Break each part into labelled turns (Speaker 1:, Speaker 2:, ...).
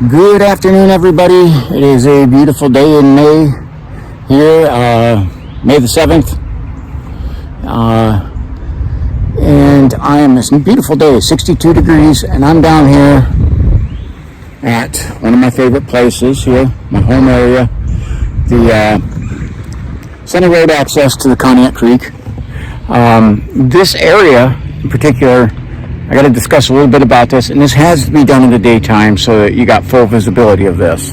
Speaker 1: Good afternoon, everybody. It is a beautiful day in May here, May the 7th. And it's a beautiful day, 62 degrees, and I'm down here at one of my favorite places here, my home area, the center road access to the Conneaut Creek. This area in particular, I got to discuss a little bit about this, and this has to be done in the daytime so that you got full visibility of this.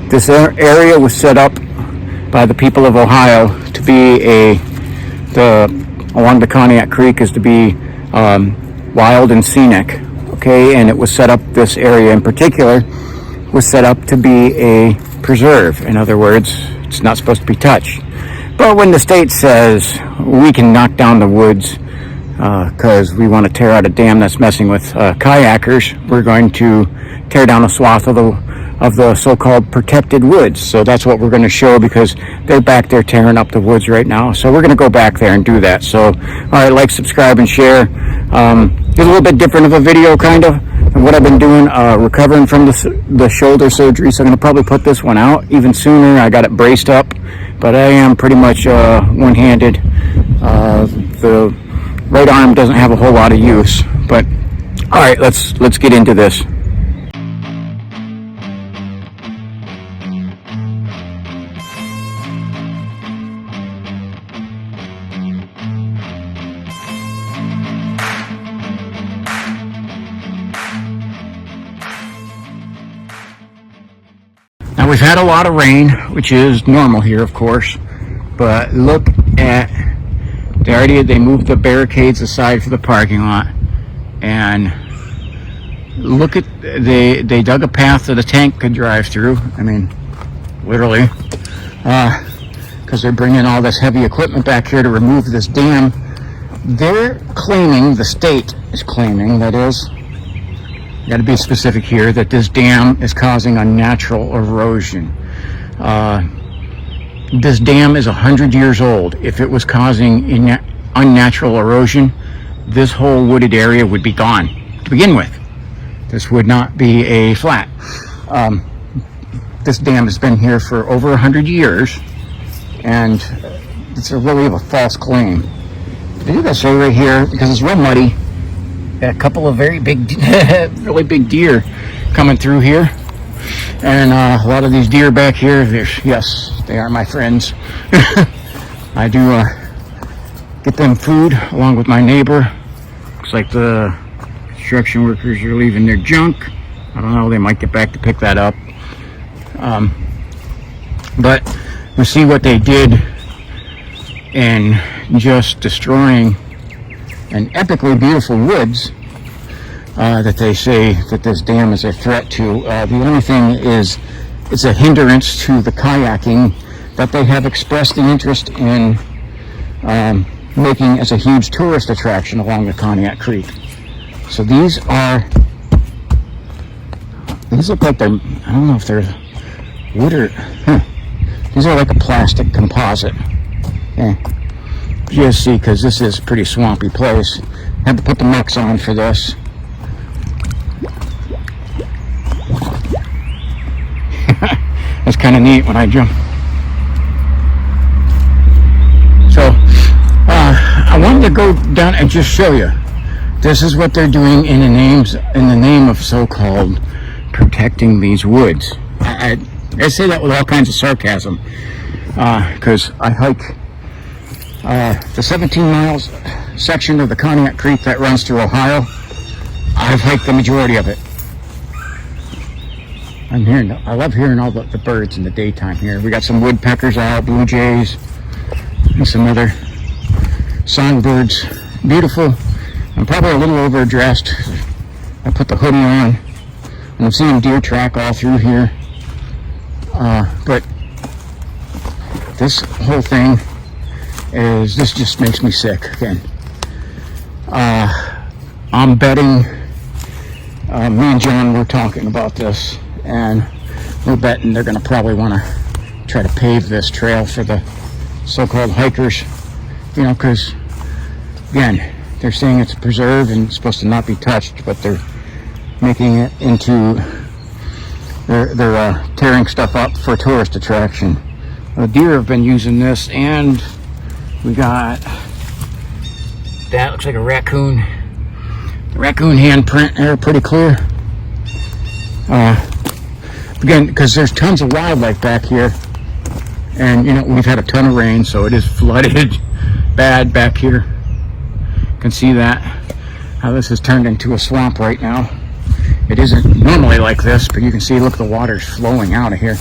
Speaker 1: This area was set up by the people of Ohio to be along the Conneaut Creek is to be wild and scenic, okay? And it was set up, this area in particular, was set up to be a preserve. In other words, it's not supposed to be touched. But when the state says we can knock down the woods because we want to tear out a dam that's messing with kayakers, we're going to tear down a swath of the so-called protected woods. So that's what we're going to show, because they're back there tearing up the woods right now. So we're going to go back there and do that. So, all right, like, subscribe, and share. It's a little bit different of a video, kind of, than what I've been doing, recovering from the shoulder surgery. So I'm going to probably put this one out even sooner. I got it braced up, but I am pretty much one-handed. The right arm doesn't have a whole lot of use. But, all right, let's get into this. Now, we've had a lot of rain, which is normal here, of course, but look at, they moved the barricades aside for the parking lot, and look at, they dug a path that a tank could drive through. I mean, literally, because they're bringing all this heavy equipment back here to remove this dam. They're claiming, the state is claiming, that is, got to be specific here, that this dam is causing unnatural erosion. This dam is 100 years old. If it was causing unnatural erosion, this whole wooded area would be gone to begin with. This would not be a flat. This dam has been here for over 100 years, and it's really a false claim. They do this right here because it's real muddy. A couple of very big, really big deer coming through here, and a lot of these deer back here, yes, they are my friends. I do get them food along with my neighbor. Looks like the construction workers are leaving their junk. I don't know, they might get back to pick that up. But we see what they did in just destroying an epically beautiful woods that they say that this dam is a threat to. The only thing is, it's a hindrance to the kayaking that they have expressed an interest in making as a huge tourist attraction along the Conneaut Creek. So these look like they're, I don't know if they're wood or, these are like a plastic composite. Yeah. Just see, because this is a pretty swampy place. Had to put the mucks on for this. That's kind of neat when I jump. So I wanted to go down and just show you. This is what they're doing in the name of so-called protecting these woods. I say that with all kinds of sarcasm, because I hike the 17 miles section of the Conneaut Creek that runs through Ohio. I've hiked the majority of it. I love hearing all the birds in the daytime here. We got some woodpeckers out, blue jays, and some other songbirds. Beautiful. I'm probably a little overdressed. I put the hoodie on, and I'm seeing deer track all through here. But this whole thing this just makes me sick again. I'm betting, me and John were talking about this, and we're betting they're going to probably want to try to pave this trail for the so-called hikers, you know, because, again, they're saying it's a preserve and it's supposed to not be touched, but they're making it into they're tearing stuff up for tourist attraction. The deer have been using this, and we got that looks like a raccoon. The raccoon handprint there, pretty clear. Again, because there's tons of wildlife back here, and you know we've had a ton of rain, so it is flooded bad back here. You can see that how this has turned into a swamp right now. It isn't normally like this, but you can see, look, the water's flowing out of here.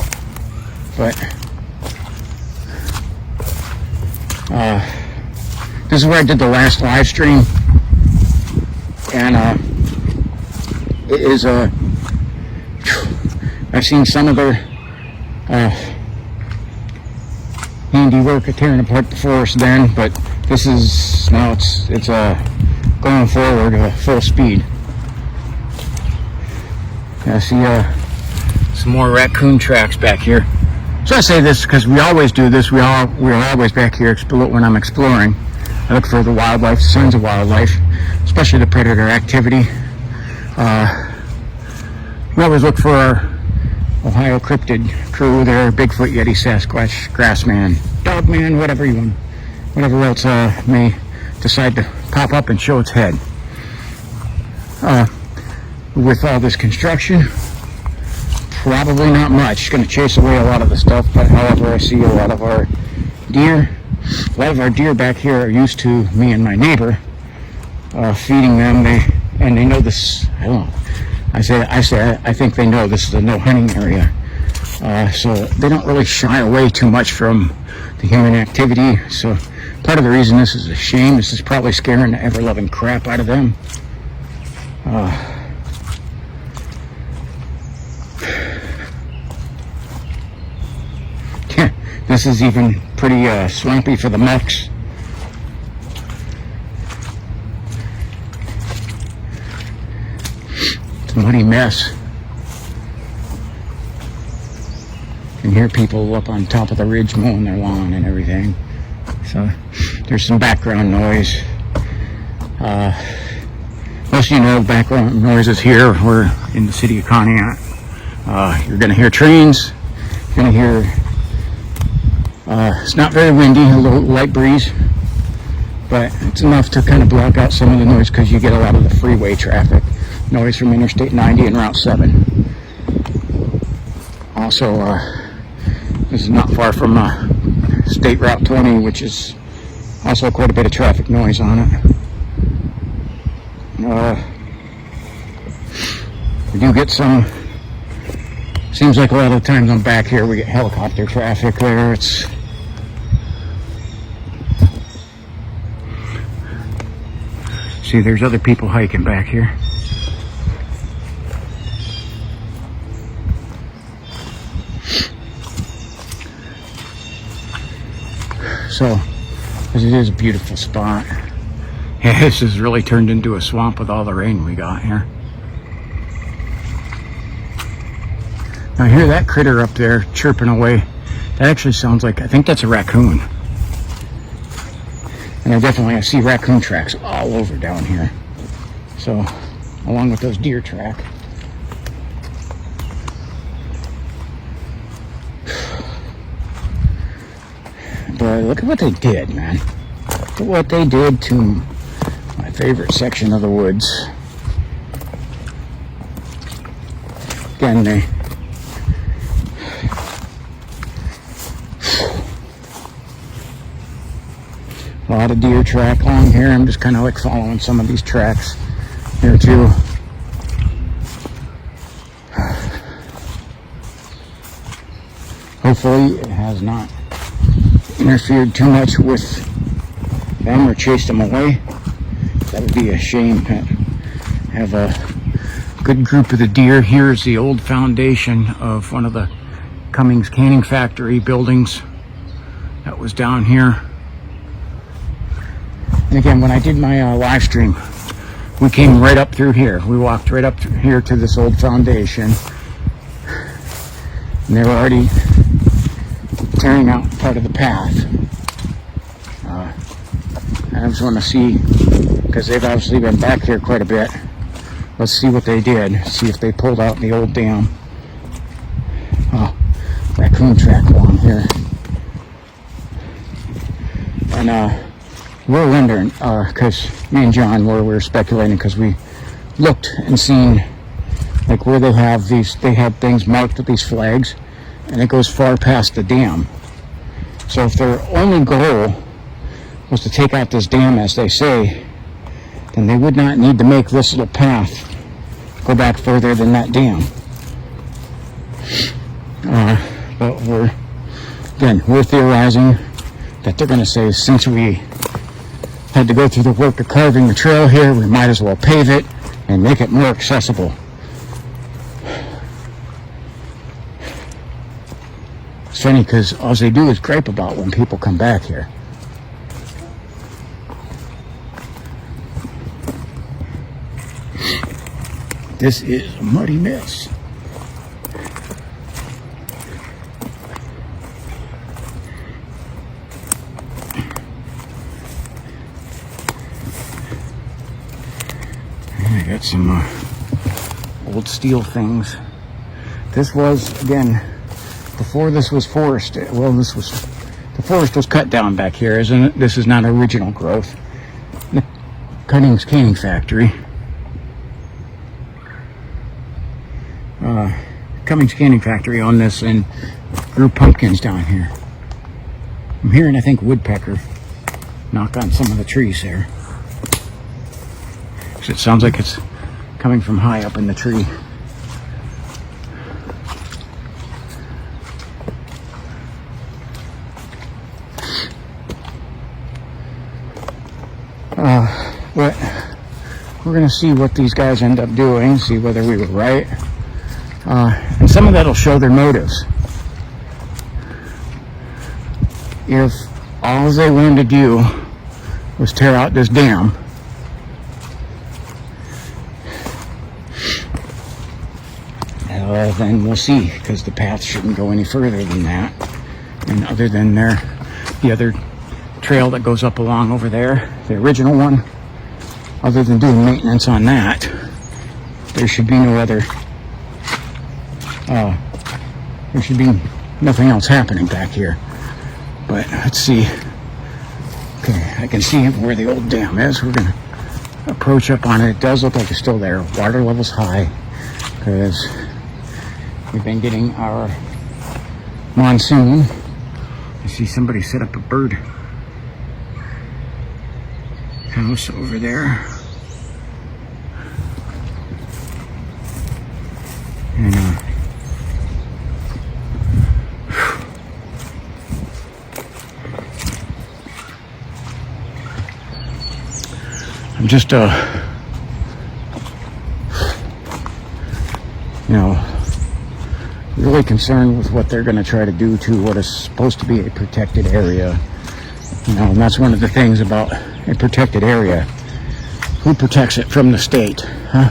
Speaker 1: But this is where I did the last live stream, and it is I've seen some of their handiwork at tearing apart the forest then, but this is now it's going forward full speed. I see some more raccoon tracks back here. So I say this because we always do this. We're always back here when I'm exploring. I look for the wildlife, signs of wildlife, especially the predator activity. We always look for our Ohio cryptid crew there: Bigfoot, Yeti, Sasquatch, Grassman, Dogman, whatever else may decide to pop up and show its head. With all this construction, probably not much. It's going to chase away a lot of the stuff, but however, I see a lot of our deer. A lot of our deer back here are used to me and my neighbor feeding them. They know this. I don't know. I think they know this is a no hunting area, so they don't really shy away too much from the human activity. So part of the reason this is a shame, this is probably scaring the ever-loving crap out of them. This is even pretty swampy for the mucks. It's a muddy mess. You can hear people up on top of the ridge mowing their lawn and everything. So there's some background noise. Most of you know background noises here. We're in the city of Conneaut. You're going to hear trains. You're going to hear it's not very windy, a little light breeze, but it's enough to kind of block out some of the noise because you get a lot of the freeway traffic noise from Interstate 90 and Route 7. Also, this is not far from State Route 20, which is also quite a bit of traffic noise on it. We do get some, seems like a lot of the times I'm back here we get helicopter traffic there. See, there's other people hiking back here. So, it is a beautiful spot. Yeah, this has really turned into a swamp with all the rain we got here. Now, I hear that critter up there chirping away. That actually sounds like, I think that's a raccoon. And I see raccoon tracks all over down here. So, along with those deer track. But look at what they did, man. Look at what they did to my favorite section of the woods. Again, a lot of deer track along here. I'm just kind of like following some of these tracks here too. Hopefully it has not interfered too much with them or chased them away. That would be a shame. Have a good group of the deer. Here's the old foundation of one of the Cummings canning factory buildings that was down here. And again, when I did my live stream, we came right up through here. We walked right up through here to this old foundation. And they were already tearing out part of the path. I just want to see, because they've obviously been back here quite a bit. Let's see what they did. See if they pulled out the old dam. raccoon track along here. And we're wondering, because me and John were speculating, because we looked and seen like where they have things marked with these flags, and it goes far past the dam. So if their only goal was to take out this dam, as they say, then they would not need to make this little path go back further than that dam. But we're theorizing that they're going to say, since we had to go through the work of carving the trail here, we might as well pave it and make it more accessible. It's funny because all they do is gripe about when people come back here. This is a muddy mess. I got some old steel things. This was, again, before this was forest. Well, the forest was cut down back here, isn't it? This is not original growth. The Cunning's Canning Factory. Cummings Canning Factory on this and grew pumpkins down here. I'm hearing, I think, woodpecker knock on some of the trees there. So it sounds like it's coming from high up in the tree. But we're going to see what these guys end up doing, see whether we were right. And some of that will show their motives. If all they wanted to do was tear out this dam, then we'll see, because the path shouldn't go any further than that. And other than the other trail that goes up along over there, the original one, other than doing maintenance on that, there should be no other, there should be nothing else happening back here. But let's see. Okay, I can see where the old dam is. We're going to approach up on it. It does look like it's still there. Water level's high because we've been getting our monsoon. I see somebody set up a bird house over there. And I'm just really concerned with what they're going to try to do to what is supposed to be a protected area. And that's one of the things about a protected area. Who protects it from the state, huh?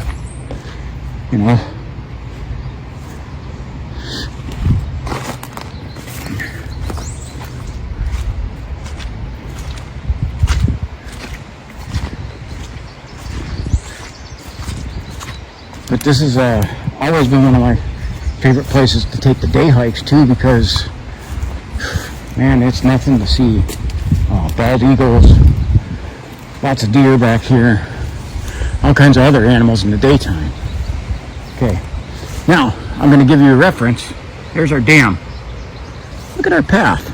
Speaker 1: But this has always been one of my favorite places to take the day hikes too, because man, it's nothing to see. Bald eagles, lots of deer back here, all kinds of other animals in the daytime. Okay, now I'm going to give you a reference. There's our dam. Look at our path.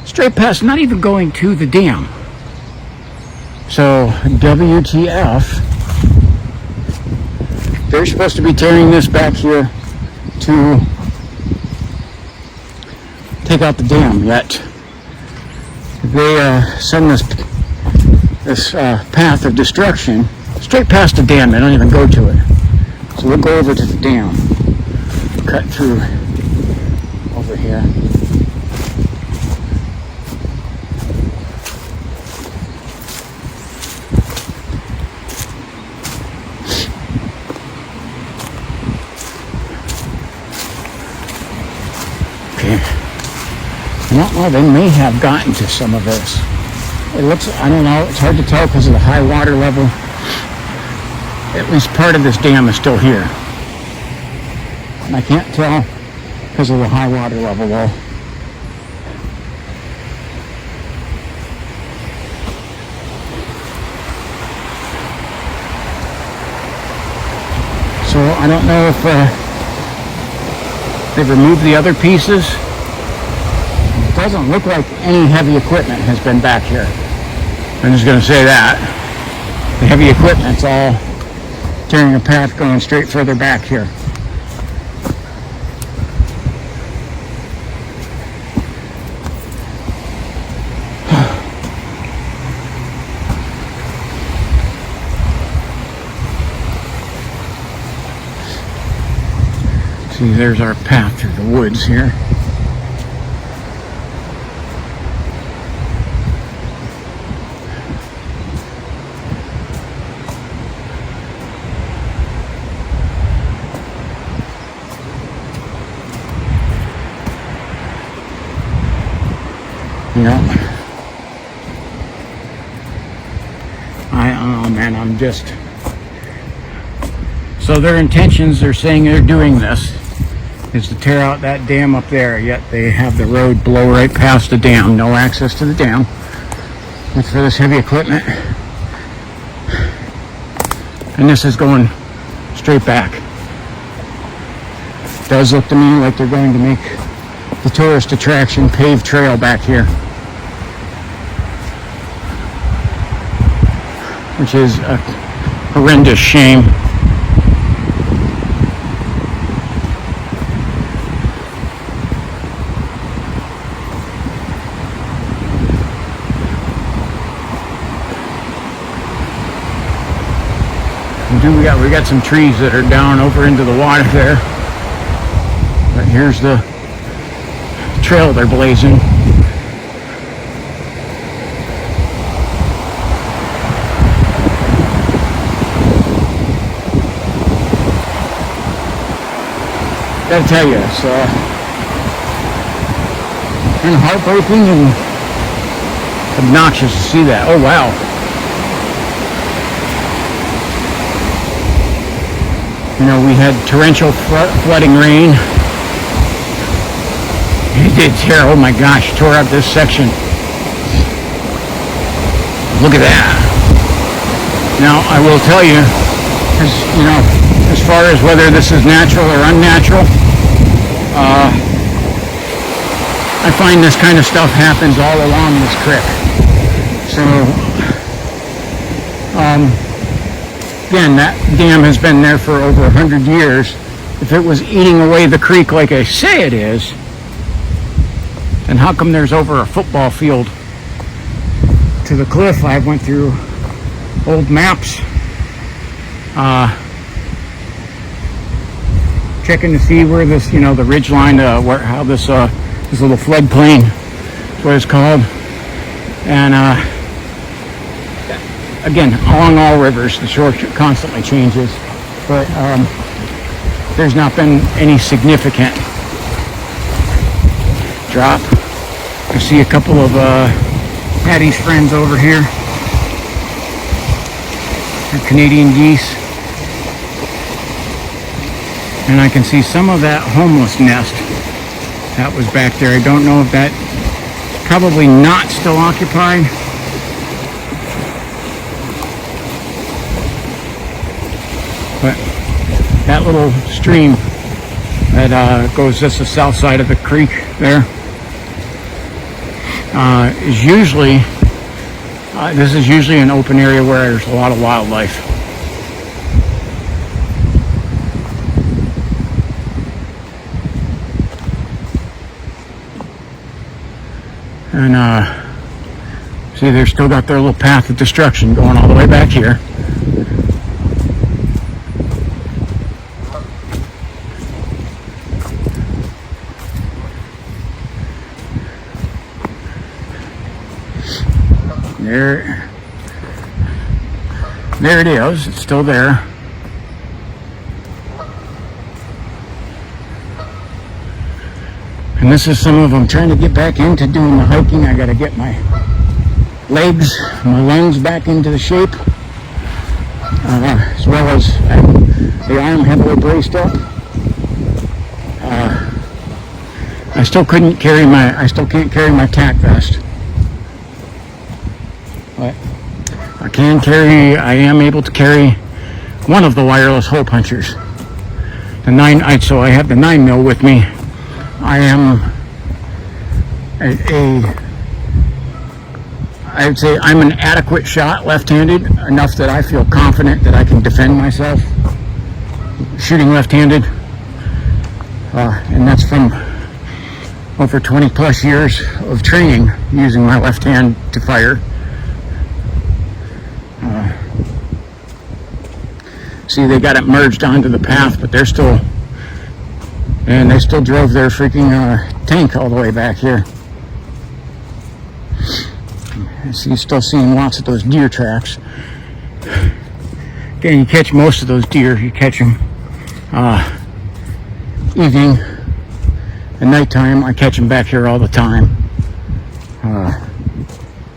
Speaker 1: Straight past, not even going to the dam. So WTF. They're supposed to be tearing this back here to take out the dam, yet they send this path of destruction straight past the dam. They don't even go to it. So we'll go over to the dam, cut through over here. Well, they may have gotten to some of this. It looks, I don't know, it's hard to tell because of the high water level. At least part of this dam is still here. And I can't tell because of the high water level though. So I don't know if they've removed the other pieces. It doesn't look like any heavy equipment has been back here. I'm just going to say that. The heavy equipment's all tearing a path going straight further back here. See, there's our path through the woods here. I'm just... So their intentions, they're saying they're doing this, is to tear out that dam up there, yet they have the road blow right past the dam, no access to the dam. It's for this heavy equipment. And this is going straight back. It does look to me like they're going to make the tourist attraction paved trail back here, which is a horrendous shame. We got some trees that are down over into the water there. But here's the trail they're blazing. Gotta tell you, it's kind of heartbreaking and obnoxious to see that. Oh wow. You know, we had torrential flooding rain. It did tear, oh my gosh, tore up this section. Look at that. Now, I will tell you, you know, as far as whether this is natural or unnatural, I find this kind of stuff happens all along this creek. So, again, that dam has been there for over 100 years. If it was eating away the creek like I say it is, then how come there's over a football field to the cliff? I went through old maps, checking to see where this, you know, the ridge line, how this little floodplain is what it's called. And again, along all rivers, the shore constantly changes, but there's not been any significant drop. I see a couple of Patty's friends over here. They're Canadian geese. And I can see some of that homeless nest that was back there. I don't know if that, probably not still occupied. But that little stream that goes just the south side of the creek there is usually, this is usually an open area where there's a lot of wildlife. And see, they've still got their little path of destruction going all the way back here. There it is. It's still there. And this is some of them trying to get back into doing the hiking. I got to get my legs, my lungs back into the shape, as well as the arm heavily braced up. I still can't carry my tack vest. But I am able to carry one of the wireless hole punchers. So I have the 9mm with me. I am I would say I'm an adequate shot left-handed, enough that I feel confident that I can defend myself shooting left-handed. And that's from over 20 plus years of training using my left hand to fire. See, they got it merged onto the path, but they still drove their freaking tank all the way back here. So you're still seeing lots of those deer tracks. Again, you catch most of those deer. You catch them evening and nighttime. I catch them back here all the time. I'll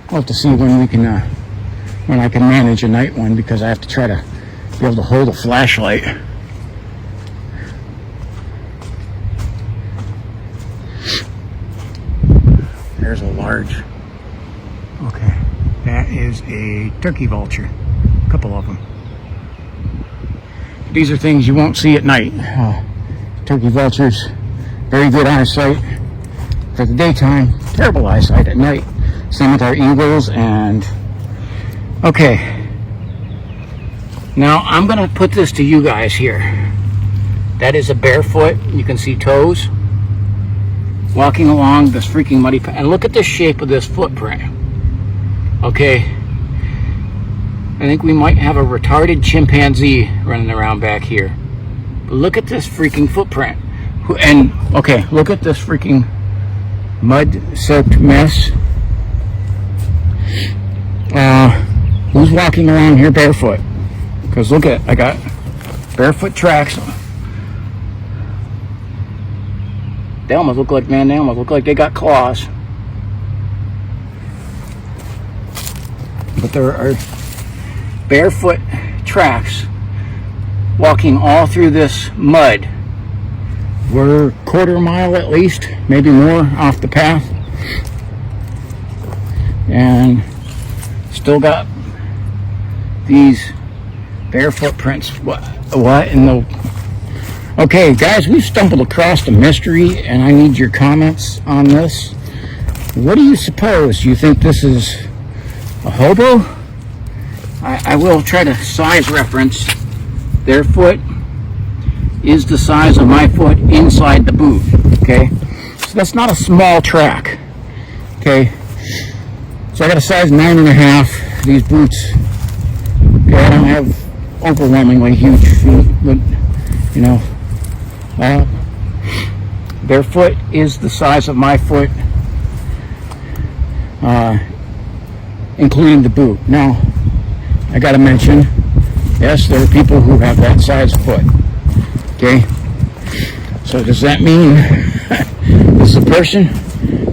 Speaker 1: have to see when I can manage a night one, because I have to try to be able to hold a flashlight. There's a large. Okay, that is a turkey vulture. A couple of them. These are things you won't see at night. Turkey vultures, very good eyesight for the daytime, terrible eyesight at night. Same with our eagles. And okay, now I'm gonna put this to you guys here. That is a barefoot, you can see toes, walking along this freaking muddy path. And look at the shape of this footprint. Okay, I think we might have a retarded chimpanzee running around back here. But look at this freaking footprint. And okay, look at this freaking mud-soaked mess. Who's walking around here barefoot? Because look at, I got barefoot tracks. They almost look like they got claws. But there are barefoot tracks walking all through this mud. We're a quarter mile at least, maybe more, off the path. And still got these barefoot prints. What in the... Okay, guys, we've stumbled across a mystery, and I need your comments on this. What do you suppose? Do you think this is a hobo? I will try to size reference. Their foot is the size of my foot inside the boot. Okay, so that's not a small track. Okay, so I got a size 9.5. These boots. Okay, I don't have overwhelmingly huge feet, but you know, their foot is the size of my foot, including the boot. Now, I got to mention, yes, there are people who have that size foot. Okay, so does that mean this is a person?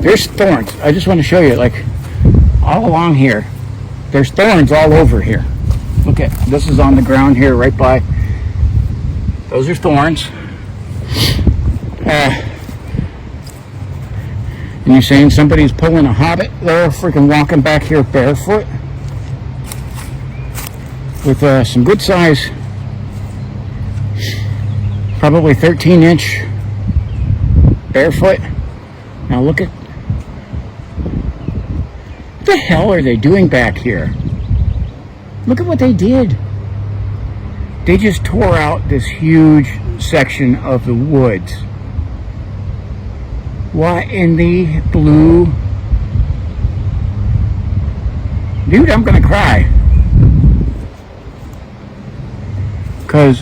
Speaker 1: There's thorns. I just want to show you, like, all along here. There's thorns all over here. Look at, this is on the ground here, right by. Those are thorns. And you're saying somebody's pulling a hobbit there, freaking walking back here barefoot? With some good size, probably 13-inch barefoot. Now look at, what the hell are they doing back here? Look at what they did. They just tore out this huge section of the woods. What in the blue? Dude, I'm gonna cry. Because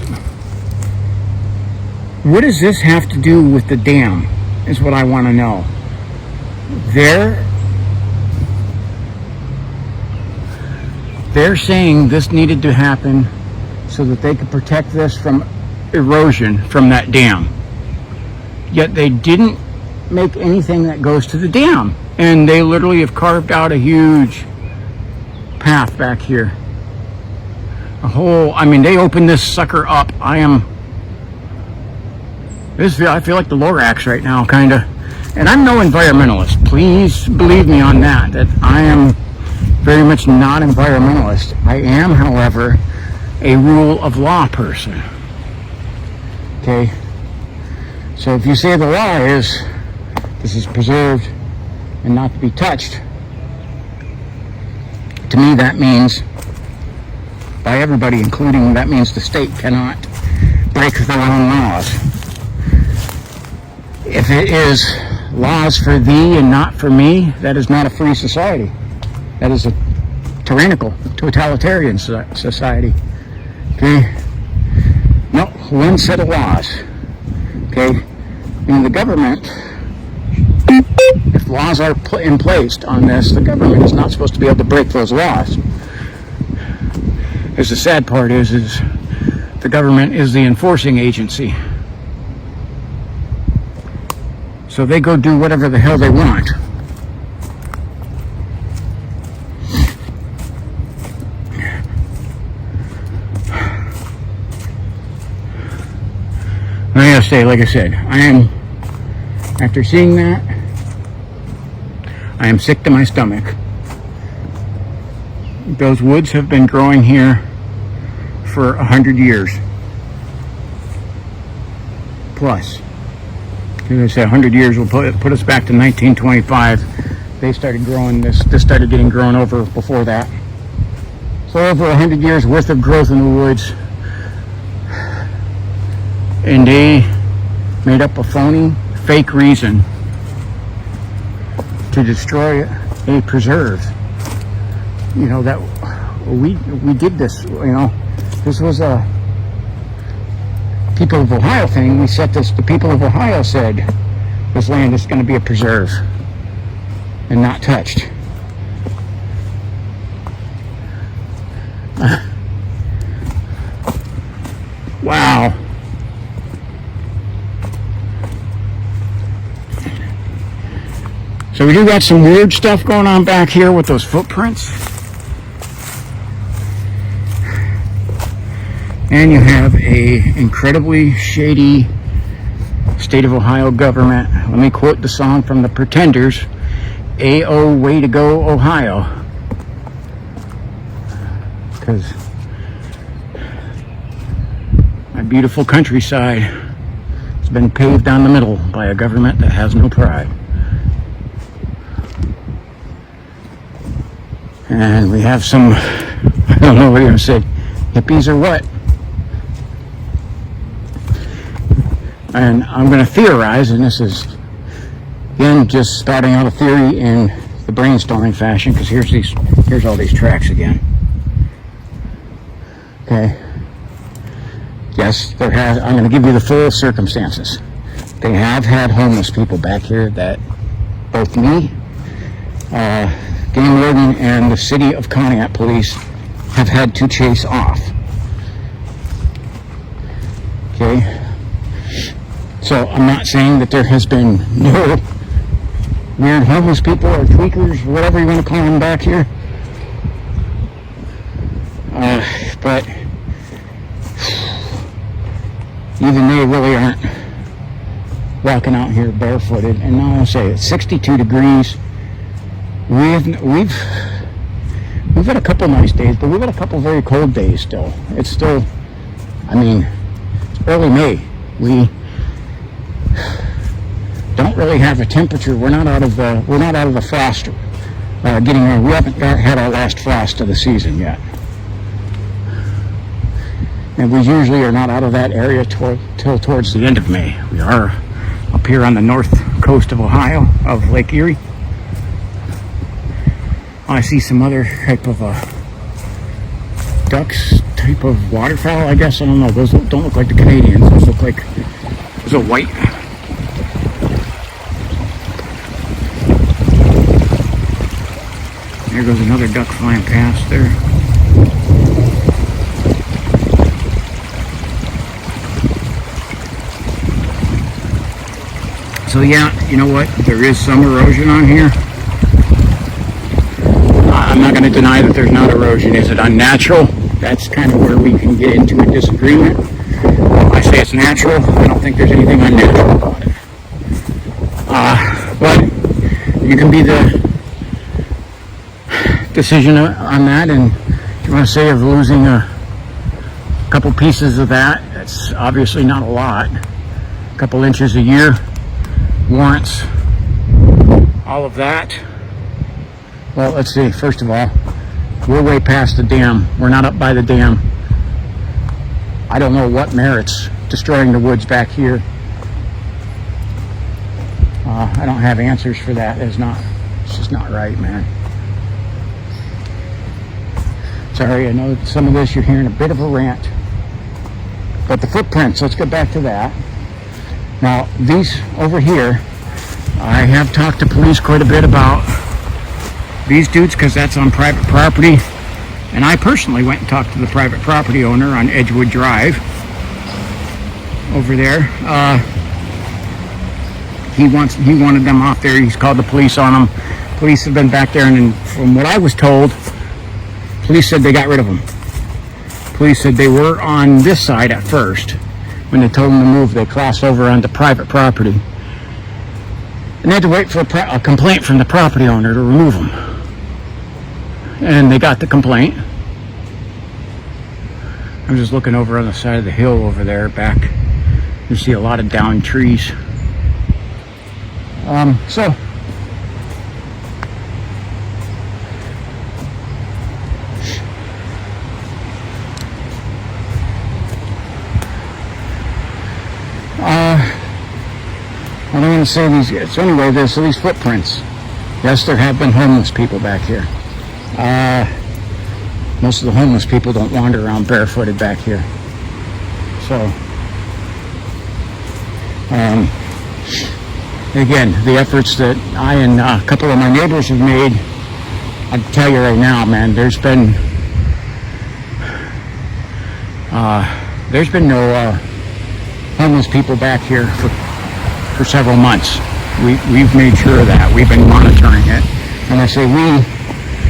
Speaker 1: what does this have to do with the dam is what I want to know. They're saying this needed to happen so that they could protect this from erosion from that dam. Yet they didn't make anything that goes to the dam. And they literally have carved out a huge path back here. I mean, they opened this sucker up. I feel like the Lorax right now, kind of. And I'm no environmentalist. Please believe me on that, that I am very much not environmentalist. I am, however, a rule of law person. Okay? So if you say the law is, this is preserved and not to be touched, to me that means, by everybody, including, that means the state cannot break their own laws. If it is laws for thee and not for me, that is not a free society. That is a tyrannical, totalitarian society. Okay? No, one set of laws. Okay? And the government, if laws are in place on this, the government is not supposed to be able to break those laws. Because the sad part is the government is the enforcing agency. So they go do whatever the hell they want. I gotta say, like I said, after seeing that, I am sick to my stomach. Those woods have been growing here for 100 years. Plus. As I said, 100 years will put us back to 1925. They started growing this started getting grown over before that. So over 100 years worth of growth in the woods. And they made up a phony, fake reason to destroy a preserve. You know, that we did this, you know, this was a people of Ohio thing. We set this, the people of Ohio said this land is going to be a preserve and not touched. Wow. So we do got some weird stuff going on back here with those footprints. And you have a incredibly shady state of Ohio government. Let me quote the song from the Pretenders, A.O. Way to Go, Ohio. Because my beautiful countryside has been paved down the middle by a government that has no pride. And we have some, I don't know what you're going to say, hippies or what? And I'm going to theorize, and this is, again, just spouting out a theory in the brainstorming fashion, because here's all these tracks again. Okay. Yes, I'm going to give you the full circumstances. They have had homeless people back here that both me, Game Warden, and the city of Conneaut police have had to chase off. Okay. So I'm not saying that there has been no weird homeless people or tweakers, whatever you want to call them back here. But even they really aren't walking out here barefooted. And now I'll say it's 62 degrees. We've had a couple nice days, but we've had a couple very cold days still. It's still, I mean, it's early May. We don't really have a temperature. We're not out of the frost. We haven't had our last frost of the season yet, and we usually are not out of that area till towards the end of May. We are up here on the north coast of Ohio, of Lake Erie. I see some other type of ducks, type of waterfowl, I guess. I don't know. Those don't look like the Canadians. Those look like, those are white. There goes another duck flying past there. So yeah, you know what? There is some erosion on here. I'm not going to deny that there's not erosion. Is it unnatural? That's kind of where we can get into a disagreement. I say it's natural. I don't think there's anything unnatural about it. you can be the decision on that. And if you want to say of losing a couple pieces of that, that's obviously not a lot. A couple inches a year warrants all of that. Well, let's see. First of all, we're way past the dam. We're not up by the dam. I don't know what merits destroying the woods back here. I don't have answers for that. It's just not right, man. Sorry, I know some of this you're hearing a bit of a rant. But the footprints, let's get back to that. Now, these over here, I have talked to police quite a bit about these dudes because that's on private property. And I personally went and talked to the private property owner on Edgewood Drive over there. He wanted them off there. He's called the police on them. Police have been back there, and from what I was told, police said they got rid of them. Police said they were on this side at first. When they told them to move, they crossed over onto private property. And they had to wait for a complaint from the property owner to remove them. And they got the complaint. I'm just looking over on the side of the hill over there back. You see a lot of downed trees. I don't want to say these. So anyway, there's these footprints. Yes, there have been homeless people back here. Most of the homeless people don't wander around barefooted back here. So, again, the efforts that I and a couple of my neighbors have made, I can tell you right now, man, there's been no homeless people back here for several months. We've made sure of that. We've been monitoring it. And I say we,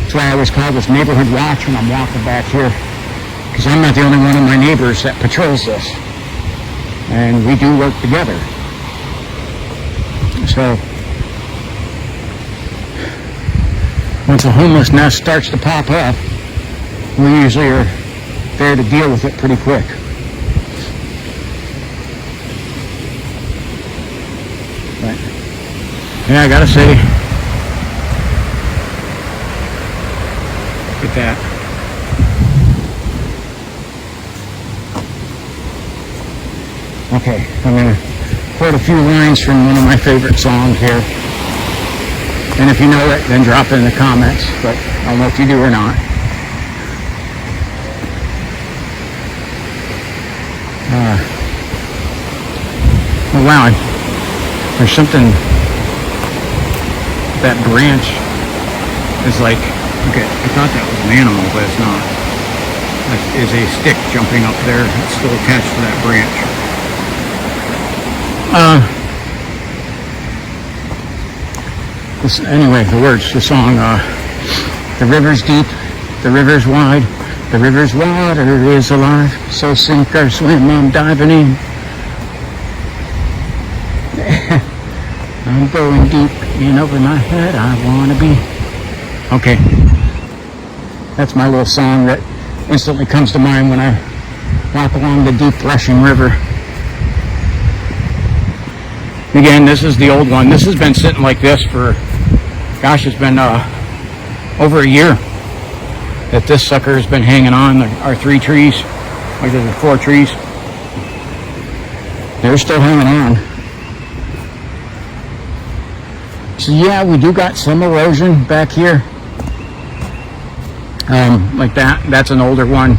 Speaker 1: that's why I always call this neighborhood watch when I'm walking back here, because I'm not the only one of my neighbors that patrols this. And we do work together. So, once a homeless nest starts to pop up, we usually are there to deal with it pretty quick. But, yeah, I gotta say, look at that. Okay, I'm gonna quote a few lines from one of my favorite songs here. And if you know it, then drop it in the comments, but I don't know if you do or not. Oh wow, there's something, that branch is like, okay, I thought that was an animal, but it's not. That is a stick jumping up there. It's still attached to that branch. Anyway, the words, the song, the river's deep, the river's wide, the river's water is alive, so sink or swim, I'm diving in. I'm going deep in over my head, I wanna be. Okay, that's my little song that instantly comes to mind when I walk along the deep rushing river. Again, this is the old one. This has been sitting like this for, gosh, it's been over a year that this sucker has been hanging on. Our 3 trees, like there's 4 trees. They're still hanging on. So yeah, we do got some erosion back here. Like that. That's an older one.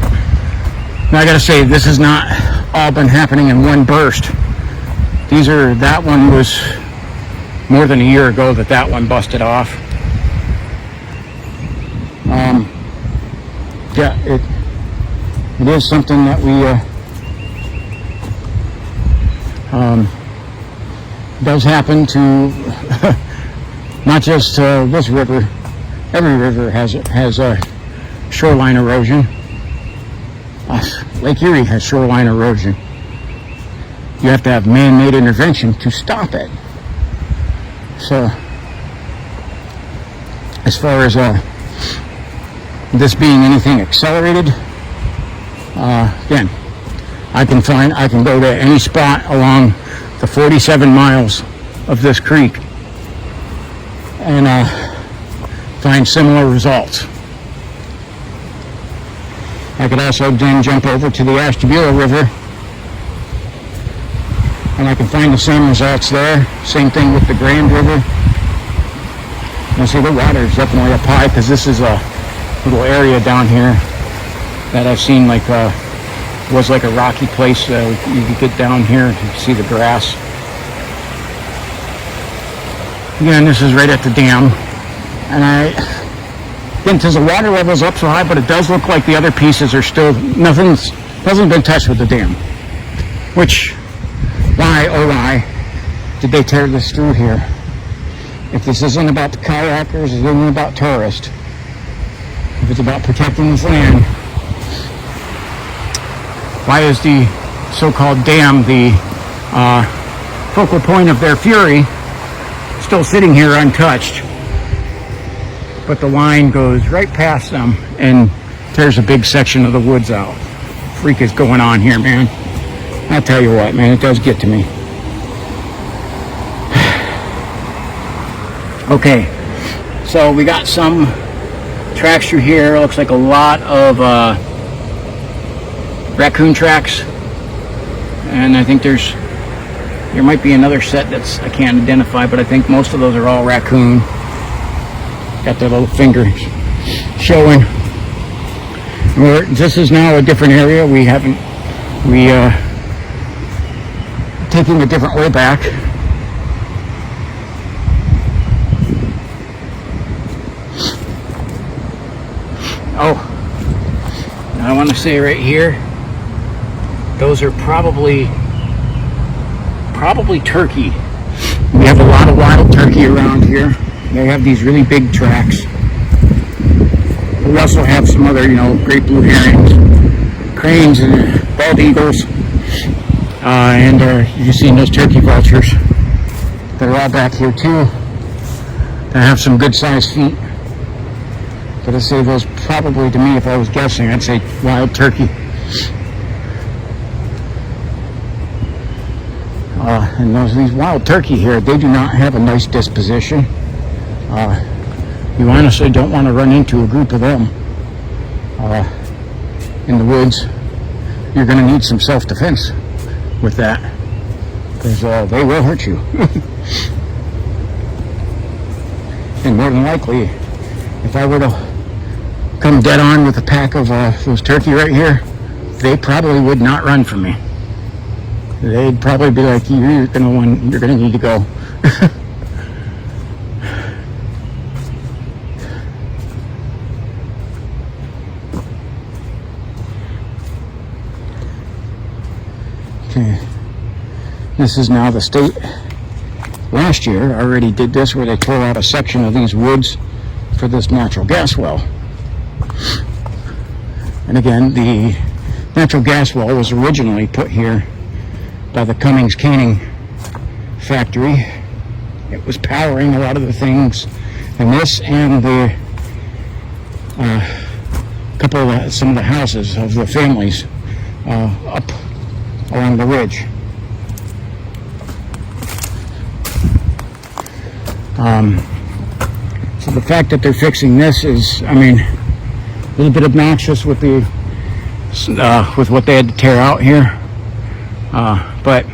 Speaker 1: Now I gotta say, this has not all been happening in one burst. That one was more than a year ago that one busted off. Yeah, it is something that we does happen to not just this river. Every river has a shoreline erosion. Lake Erie has shoreline erosion. You have to have man-made intervention to stop it. So, as far as this being anything accelerated, again, I can go to any spot along the 47 miles of this creek and find similar results. I could also then jump over to the Ashtabula River and I can find the same results there. Same thing with the Grand River. You see, the water is definitely up high because this is a little area down here that I've seen was like a rocky place. You could get down here to see the grass. Again, this is right at the dam. And again, because the water level's up so high, but it does look like the other pieces are still, hasn't been touched with the dam. Which, why, oh why, did they tear this through here? If this isn't about the kayakers, it isn't about tourists. If it's about protecting this land, why is the so-called dam, the focal point of their fury, still sitting here untouched? But the line goes right past them and tears a big section of the woods out. Freak is going on here, man. I'll tell you what, man, it does get to me. Okay, so we got some tracks through here. Looks like a lot of raccoon tracks, and I think there might be another set that's I can't identify, but I think most of those are all raccoon. Got their little fingers showing. This is now a different area. We taking a different way back. Oh, I want to say right here, those are probably turkey. We have a lot of wild turkey around here. They have these really big tracks. We also have some other, great blue herons, cranes, and bald eagles, and you've seen those turkey vultures. They're all back here too. They have some good sized feet. But I'd say those probably, to me, if I was guessing, I'd say wild turkey. And these wild turkey here, they do not have a nice disposition. You honestly don't want to run into a group of them in the woods. You're going to need some self-defense with that, because they will hurt you. And more than likely, if I were to come dead on with a pack of those turkey right here, they probably would not run from me. They'd probably be like, you're gonna need to go. Okay, this is now the state. Last year already did this, where they tore out a section of these woods for this natural gas well. And again, the natural gas well was originally put here by the Cummings canning factory. It was powering a lot of the things in this and the some of the houses of the families up along the ridge. So the fact that they're fixing this is, a little bit obnoxious with with what they had to tear out here. But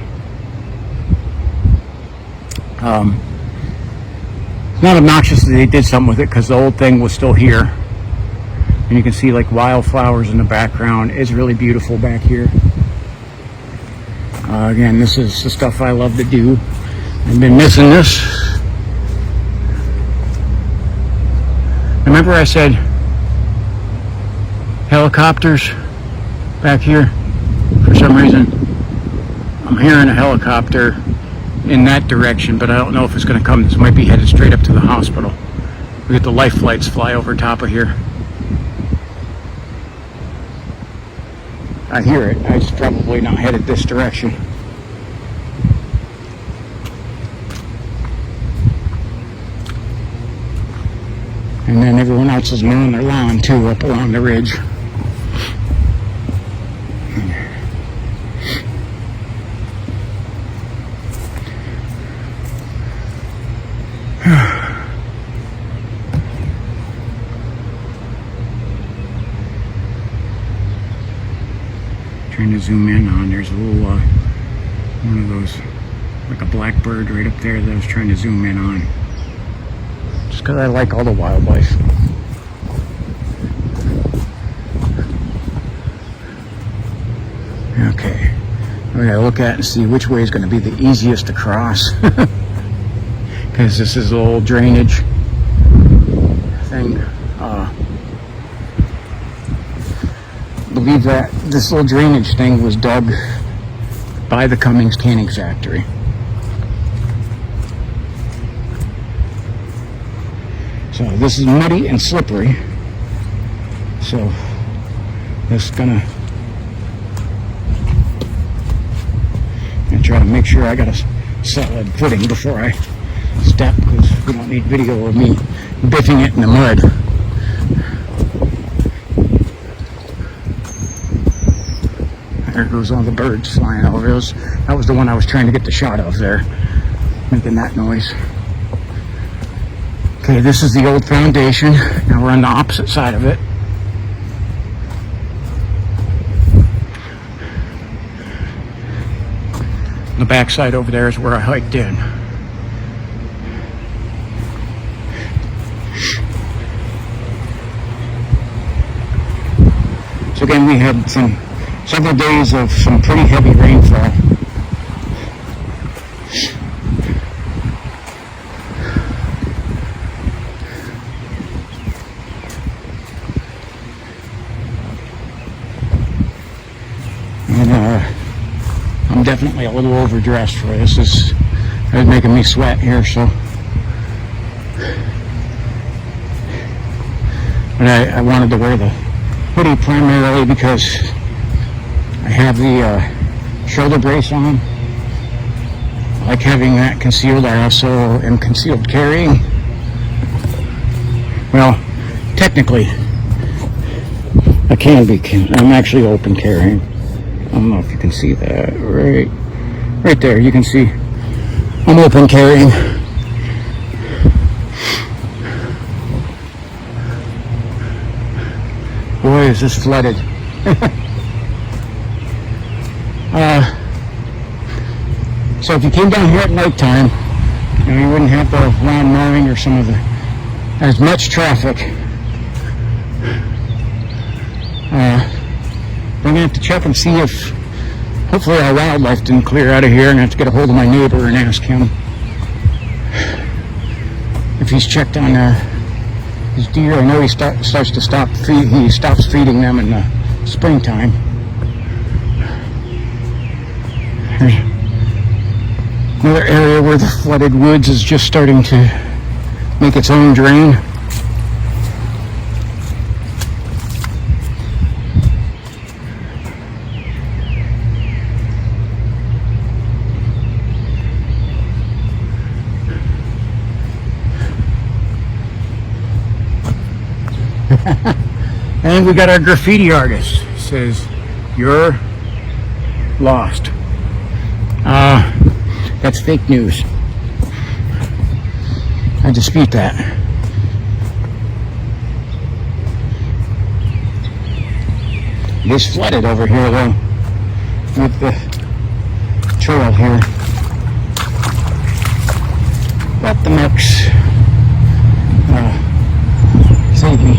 Speaker 1: not obnoxious that they did something with it, because the old thing was still here. And you can see like wildflowers in the background. It's really beautiful back here. Again, this is the stuff I love to do. I've been missing this. Remember I said helicopters back here? For some reason, I'm hearing a helicopter in that direction, but I don't know if it's going to come. This might be headed straight up to the hospital. We get the life flights fly over top of here. I hear it. It's probably not headed this direction. And then everyone else is mowing their lawn too up along the ridge. Trying to zoom in on, there's a little one of those, like a blackbird right up there that I was trying to zoom in on, just because I like all the wildlife. Okay, we gotta look at and see which way is going to be the easiest to cross, because this is a little drainage thing. I believe that this little drainage thing was dug by the Cummings Canning Factory. So this is muddy and slippery. So this is gonna try to make sure I got a solid footing before I step, because we don't need video of me biffing it in the mud. There goes all the birds flying over. That was the one I was trying to get the shot of there, making that noise. Okay, this is the old foundation. Now we're on the opposite side of it. The back side over there is where I hiked in. So again, we had several days of some pretty heavy rainfall. And I'm definitely a little overdressed for this. It's making me sweat here, so. But I wanted to wear the hoodie primarily because I have the shoulder brace on. I like having that concealed. I also am concealed carrying. Well, technically, I can be. I'm actually open carrying. I don't know if you can see that. Right there, you can see I'm open carrying. Boy, is this flooded. So if you came down here at nighttime, you wouldn't have the lawn mowing or as much traffic. We're gonna have to check and see if, hopefully our wildlife didn't clear out of here, and I have to get a hold of my neighbor and ask him if he's checked on his deer. I know he stops feeding them in the springtime. There's another area where the flooded woods is just starting to make its own drain. And we got our graffiti artist. It says, "You're lost." That's fake news. I dispute that. It is flooded over here though, with the trail here. But the mix save me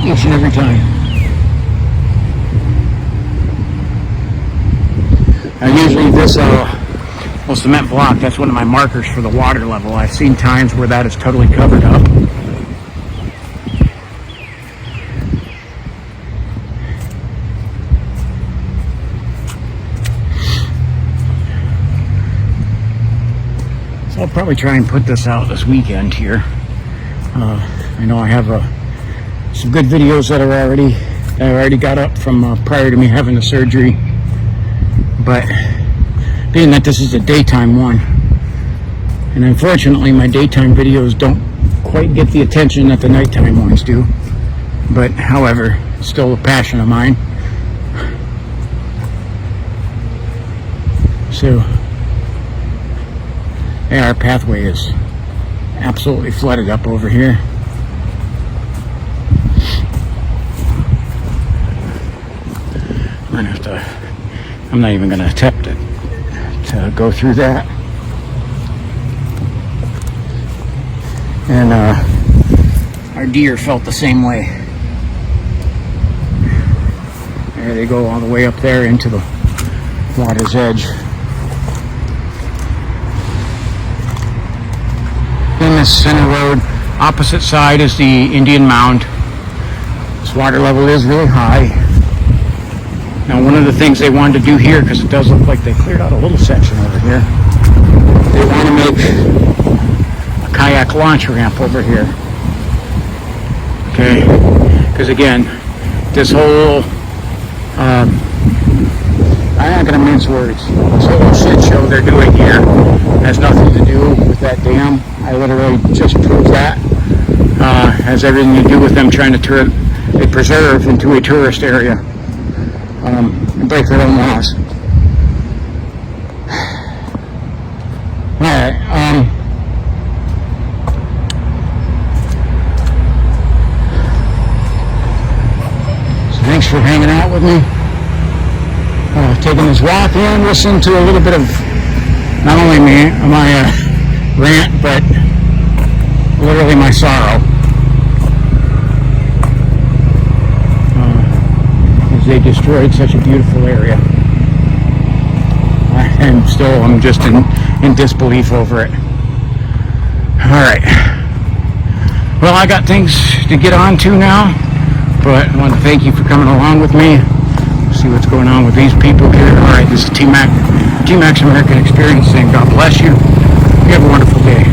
Speaker 1: each and every time. Usually this cement block, that's one of my markers for the water level. I've seen times where that is totally covered up. So I'll probably try and put this out this weekend here. I know I have some good videos that I already got up from prior to me having the surgery, but being that this is a daytime one, and unfortunately my daytime videos don't quite get the attention that the nighttime ones do. But however, still a passion of mine. So, yeah, our pathway is absolutely flooded up over here. I'm not even going to attempt to go through that. And our deer felt the same way. There they go all the way up there into the water's edge. In this center road, opposite side is the Indian Mound. This water level is really high. Now, one of the things they wanted to do here, because it does look like they cleared out a little section over here, they want to make a kayak launch ramp over here. Okay, because again, this whole, I'm not going to mince words, this whole shit show they're doing here has nothing to do with that dam. I literally just proved that. Has everything to do with them trying to turn a preserve into a tourist area. And break their own laws. Alright, so thanks for hanging out with me. Taking this walk in, listening to a little bit of not only my rant, but literally my sorrow. They destroyed such a beautiful area, and still I'm just in disbelief over it. Alright, well, I got things to get on to now, but I want to thank you for coming along with me. See what's going on with these people here. Alright, this is T-Max American Experience saying God bless you. You have a wonderful day.